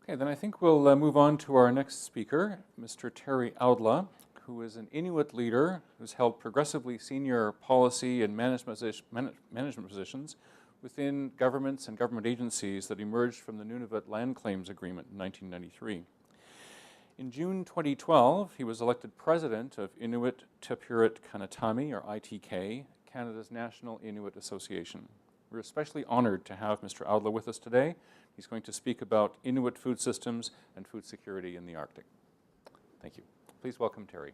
Okay, then I think we'll move on to our next speaker, Mr. Terry Audla, who is an Inuit leader who's held progressively senior policy and management positions within governments and government agencies that emerged from the Nunavut Land Claims Agreement in 1993. In June 2012, he was elected president of Inuit Tapiriit Kanatami, or ITK, Canada's National Inuit Association. We're especially honored to have Mr. Audla with us today. He's going to speak about Inuit food systems and food security in the Arctic. Thank you. Please welcome Terry.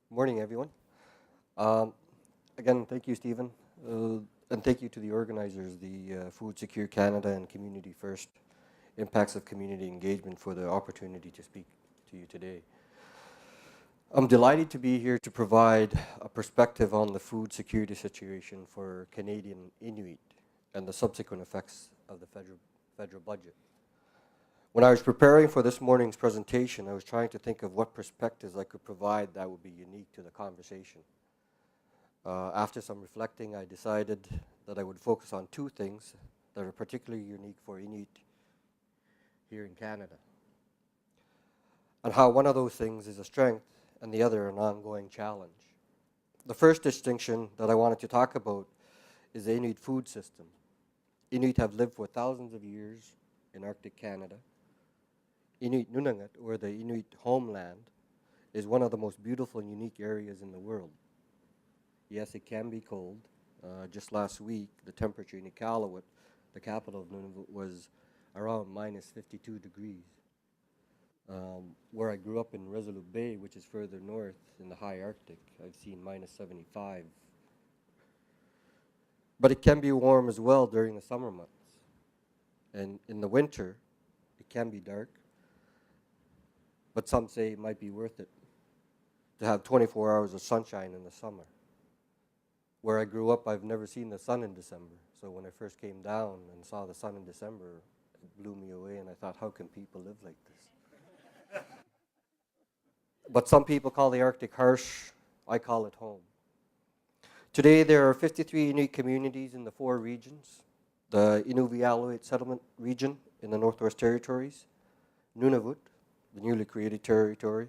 Good morning, everyone. Again, thank you, Stephen, and thank you to the organizers, the Food Secure Canada and Community First Impacts of Community Engagement, for the opportunity to speak to you today. I'm delighted to be here to provide a perspective on the food security situation for Canadian Inuit and the subsequent effects of the federal budget. When I was preparing for this morning's presentation, I was trying to think of what perspectives I could provide that would be unique to the conversation. After some reflecting, I decided that I would focus on two things that are particularly unique for Inuit here in Canada, and how one of those things is a strength and the other an ongoing challenge. The first distinction that I wanted to talk about is the Inuit food system. Inuit have lived for thousands of years in Arctic Canada. Inuit Nunavut, or the Inuit homeland, is one of the most beautiful and unique areas in the world. Yes, it can be cold. Just last week, the temperature in Iqaluit, the capital of Nunavut, was around minus 52 degrees. Where I grew up in Resolute Bay, which is further north in the high Arctic, I've seen minus 75. But it can be warm as well during the summer months. And in the winter, it can be dark. But some say it might be worth it to have 24 hours of sunshine in the summer. Where I grew up, I've never seen the sun in December. So when I first came down and saw the sun in December, it blew me away, and I thought, how can people live like this? But some people call the Arctic harsh. I call it home. Today, there are 53 Inuit communities in the 4 regions: the Inuvialuit Settlement Region in the Northwest Territories, Nunavut, the newly created territory,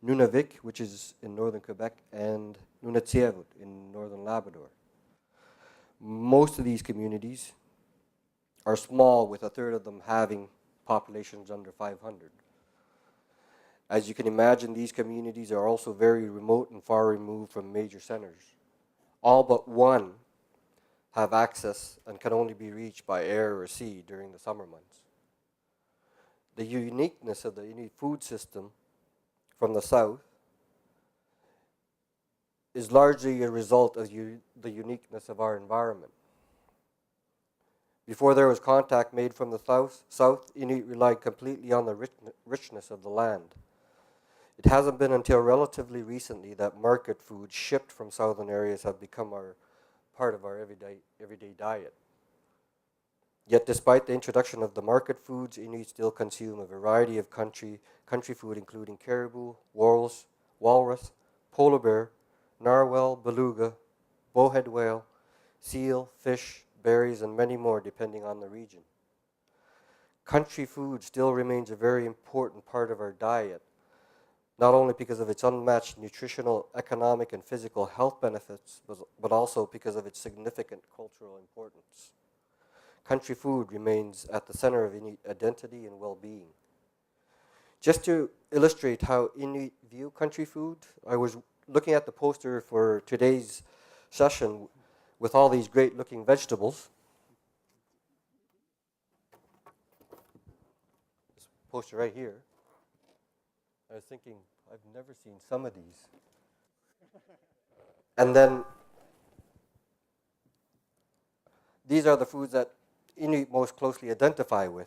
Nunavik, which is in northern Quebec, and Nunatsiavut in northern Labrador. Most of these communities are small, with a third of them having populations under 500. As you can imagine, these communities are also very remote and far removed from major centers. All but one have access and can only be reached by air or sea during the summer months. The uniqueness of the Inuit food system from the south is largely a result of the uniqueness of our environment. Before there was contact made from the south, Inuit relied completely on the richness of the land. It hasn't been until relatively recently that market foods shipped from southern areas have become part of our everyday diet. Yet despite the introduction of the market foods, Inuit still consume a variety of country food, including caribou, walrus, polar bear, narwhal, beluga, bowhead whale, seal, fish, berries, and many more depending on the region. Country food still remains a very important part of our diet, not only because of its unmatched nutritional, economic, and physical health benefits, but also because of its significant cultural importance. Country food remains at the center of Inuit identity and well-being. Just to illustrate how Inuit view country food, I was looking at the poster for today's session with all these great-looking vegetables. This poster right here. I was thinking, I've never seen some of these. And then these are the foods that Inuit most closely identify with.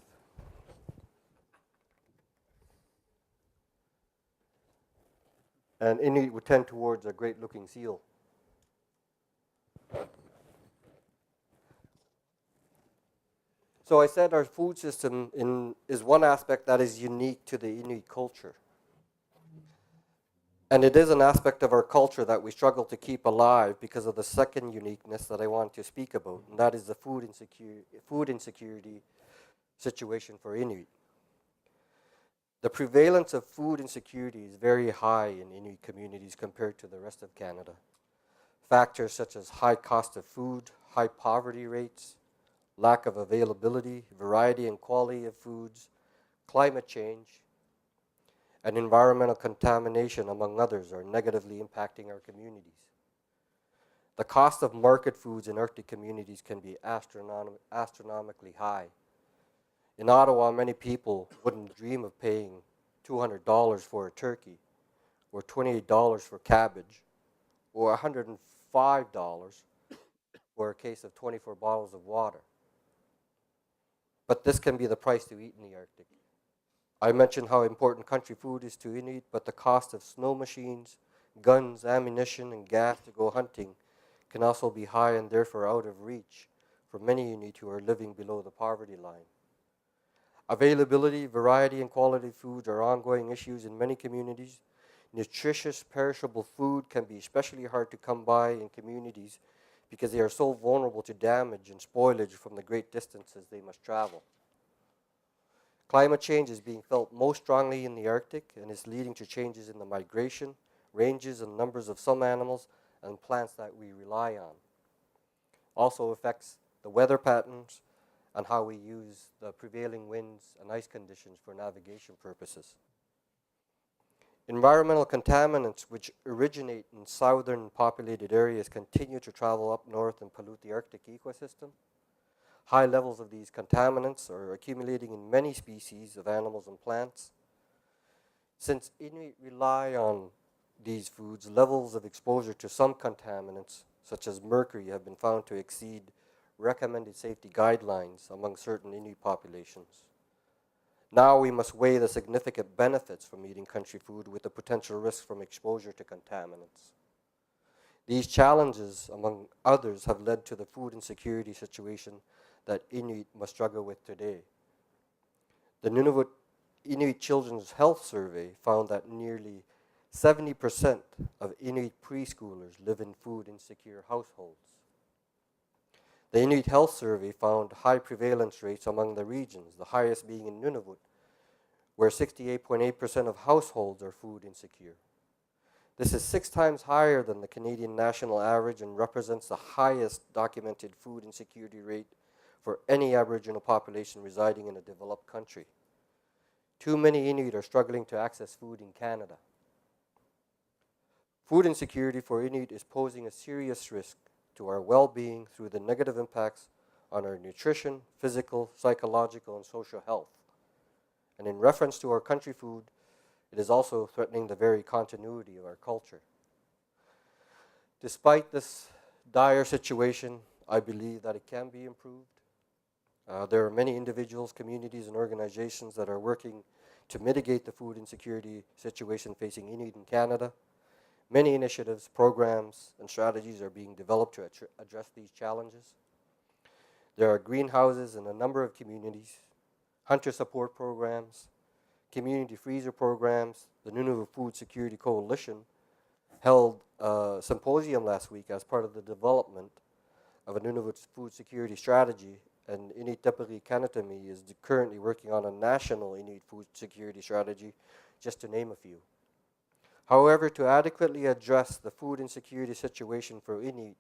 And Inuit would tend towards a great-looking seal. So I said our food system is one aspect that is unique to the Inuit culture. And it is an aspect of our culture that we struggle to keep alive because of the second uniqueness that I want to speak about, and that is the food insecurity situation for Inuit. The prevalence of food insecurity is very high in Inuit communities compared to the rest of Canada. Factors such as high cost of food, high poverty rates, lack of availability, variety and quality of foods, climate change, and environmental contamination, among others, are negatively impacting our communities. The cost of market foods in Arctic communities can be astronomically high. In Ottawa, many people wouldn't dream of paying $200 for a turkey, or $28 for cabbage, or $105 for a case of 24 bottles of water. But this can be the price to eat in the Arctic. I mentioned how important country food is to Inuit, but the cost of snow machines, guns, ammunition, and gas to go hunting can also be high and therefore out of reach for many Inuit who are living below the poverty line. Availability, variety, and quality of foods are ongoing issues in many communities. Nutritious, perishable food can be especially hard to come by in communities because they are so vulnerable to damage and spoilage from the great distances they must travel. Climate change is being felt most strongly in the Arctic and is leading to changes in the migration, ranges, and numbers of some animals and plants that we rely on. Also affects the weather patterns and how we use the prevailing winds and ice conditions for navigation purposes. Environmental contaminants which originate in southern populated areas continue to travel up north and pollute the Arctic ecosystem. High levels of these contaminants are accumulating in many species of animals and plants. Since Inuit rely on these foods, levels of exposure to some contaminants, such as mercury, have been found to exceed recommended safety guidelines among certain Inuit populations. Now we must weigh the significant benefits from eating country food with the potential risks from exposure to contaminants. These challenges, among others, have led to the food insecurity situation that Inuit must struggle with today. The Nunavut Inuit Children's Health Survey found that nearly 70% of Inuit preschoolers live in food insecure households. The Inuit Health Survey found high prevalence rates among the regions, the highest being in Nunavut, where 68.8% of households are food insecure. This is 6 times higher than the Canadian national average and represents the highest documented food insecurity rate for any Aboriginal population residing in a developed country. Too many Inuit are struggling to access food in Canada. Food insecurity for Inuit is posing a serious risk to our well-being through the negative impacts on our nutrition, physical, psychological, and social health. And in reference to our country food, it is also threatening the very continuity of our culture. Despite this dire situation, I believe that it can be improved. There are many individuals, communities, and organizations that are working to mitigate the food insecurity situation facing Inuit in Canada. Many initiatives, programs, and strategies are being developed to address these challenges. There are greenhouses in a number of communities, hunter support programs, community freezer programs. The Nunavut Food Security Coalition held a symposium last week as part of the development of a Nunavut food security strategy, and Inuit Tapiriit Kanatami is currently working on a national Inuit food security strategy, just to name a few. However, to adequately address the food insecurity situation for Inuit,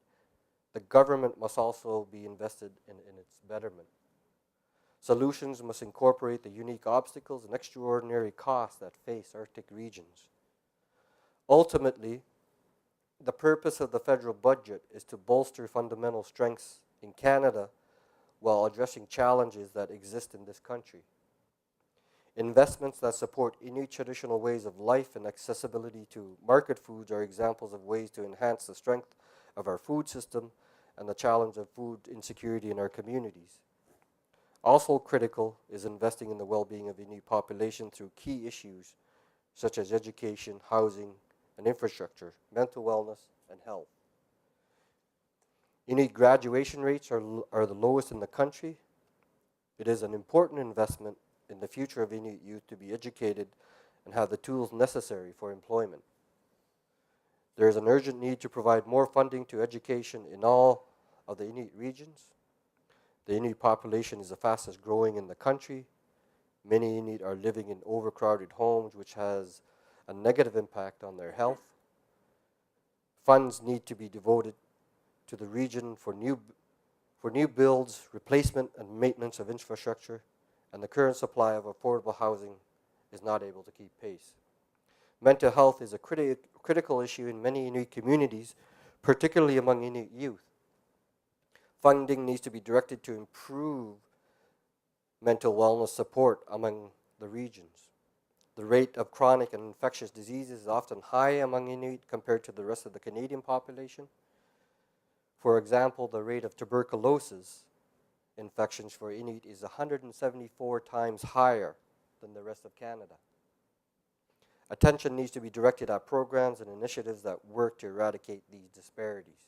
the government must also be invested in its betterment. Solutions must incorporate the unique obstacles and extraordinary costs that face Arctic regions. Ultimately, the purpose of the federal budget is to bolster fundamental strengths in Canada while addressing challenges that exist in this country. Investments that support Inuit traditional ways of life and accessibility to market foods are examples of ways to enhance the strength of our food system and the challenge of food insecurity in our communities. Also critical is investing in the well-being of the Inuit population through key issues such as education, housing, and infrastructure, mental wellness, and health. Inuit graduation rates are the lowest in the country. It is an important investment in the future of Inuit youth to be educated and have the tools necessary for employment. There is an urgent need to provide more funding to education in all of the Inuit regions. The Inuit population is the fastest growing in the country. Many Inuit are living in overcrowded homes, which has a negative impact on their health. Funds need to be devoted to the region for new builds, replacement and maintenance of infrastructure, and the current supply of affordable housing is not able to keep pace. Mental health is a critical issue in many Inuit communities, particularly among Inuit youth. Funding needs to be directed to improve mental wellness support among the regions. The rate of chronic and infectious diseases is often high among Inuit compared to the rest of the Canadian population. For example, the rate of tuberculosis infections for Inuit is 174 times higher than the rest of Canada. Attention needs to be directed at programs and initiatives that work to eradicate these disparities.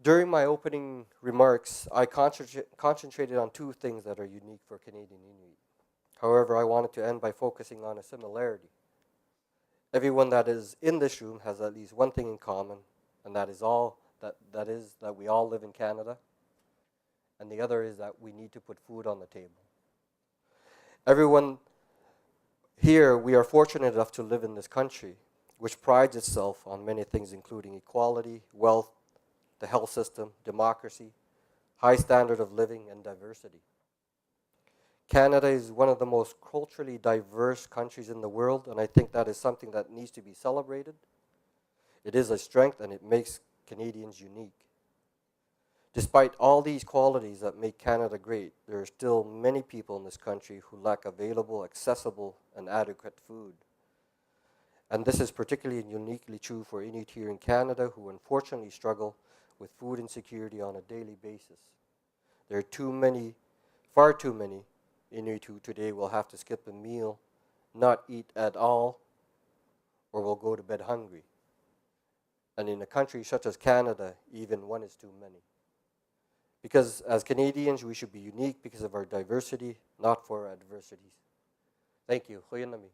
During my opening remarks, I concentrated on two things that are unique for Canadian Inuit. However, I wanted to end by focusing on a similarity. Everyone that is in this room has at least one thing in common, and that is that we all live in Canada, and the other is that we need to put food on the table. Everyone here, we are fortunate enough to live in this country, which prides itself on many things, including equality, wealth, the health system, democracy, high standard of living, and diversity. Canada is one of the most culturally diverse countries in the world, and I think that is something that needs to be celebrated. It is a strength, and it makes Canadians unique. Despite all these qualities that make Canada great, there are still many people in this country who lack available, accessible, and adequate food. And this is particularly and uniquely true for Inuit here in Canada, who unfortunately struggle with food insecurity on a daily basis. There are far too many Inuit who today will have to skip a meal, not eat at all, or will go to bed hungry. And in a country such as Canada, even one is too many. Because as Canadians, we should be unique because of our diversity, not for our adversities. Thank you. Goeie namie.